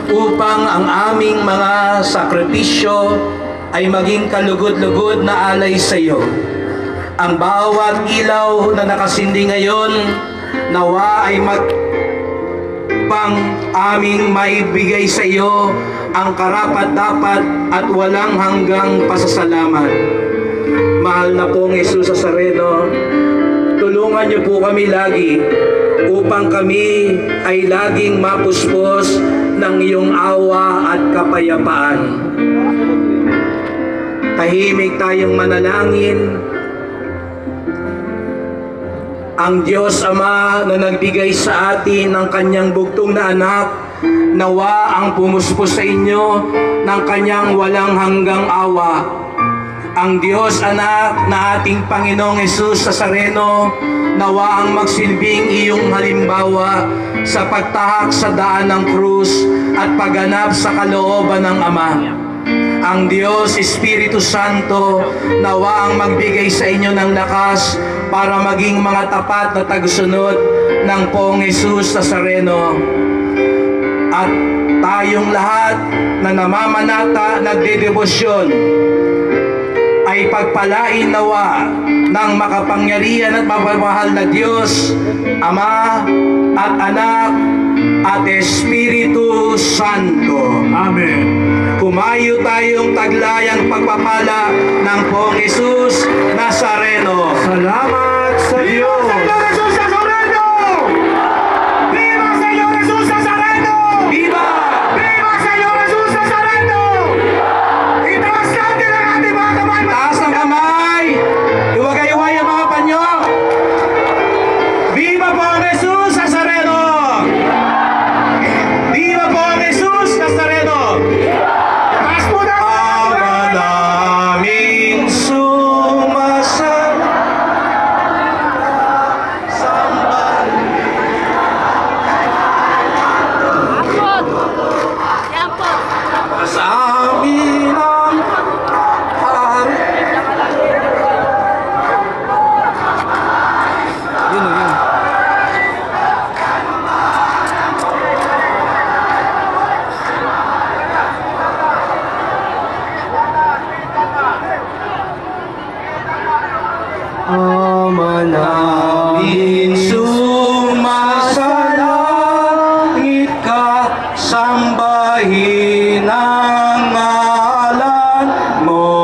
upang ang aming mga sakripisyo ay maging kalugod-lugod na alay sa iyo. Ang bawat ilaw na nakasindi ngayon, nawa ay pang aming maibigay sa iyo ang karapat-dapat at walang hanggang pasasalamat. Mahal na pong Jesus Nazareno, tulungan niyo po kami lagi upang kami ay laging mapuspos ng iyong awa at kapayapaan. Tahimik tayong manalangin. Ang Diyos Ama na nagbigay sa atin ng kanyang bugtong na anak, nawa ang pumuspos sa inyo ng kanyang walang hanggang awa. Ang Diyos Anak na ating Panginoong Jesus Nazareno, nawa ang magsilbing iyong halimbawa sa pagtahak sa daan ng krus at pagganap sa kalooban ng Ama. Ang Diyos Espiritu Santo, nawa ang magbigay sa inyo ng lakas para maging mga tapat na tagasunod ng Poong Jesus Nazareno. At tayong lahat na namamanata, nagdedebosyon, ay pagpalain nawa ng makapangyarihan at mapagmahal na Diyos, Ama at Anak at Espiritu Santo. Amen. Kumayo tayong taglayang pagpapala ng Poong Jesus Nazareno. Salamat sa Diyos. ¡Viva Señor Jesús Nazareno! Viva! ¡Viva Señor Jesús Nazareno! Itaas natin ang ating mga kamay! Taas ng kamay! Iwagay-iway ang mga panyo! Viva Poong Jesus Nazareno! Viva Poong Jesus Nazareno! Taas po na! Ama naming sumasal sa amin ang hari. Yun o yun. Ama namin sumasalangit ka, sambahin ang ngalan mo.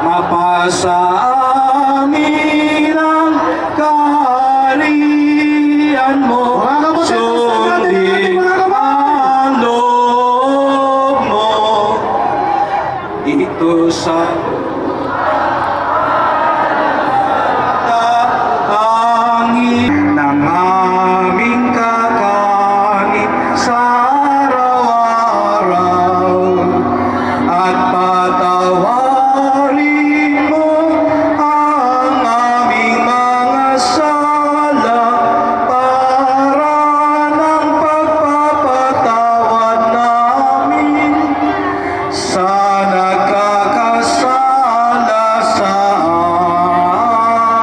Mapasa amin ang kaharian mo. Sundin ang loob mo dito sa ng aming kakanin sa araw-araw, at patawarin mo ang aming mga sala para ng pagpapatawad namin sa nagkakasala sa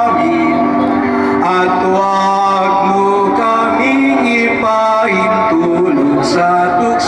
amin. At huwag mo kaming ipahintulot sa tukso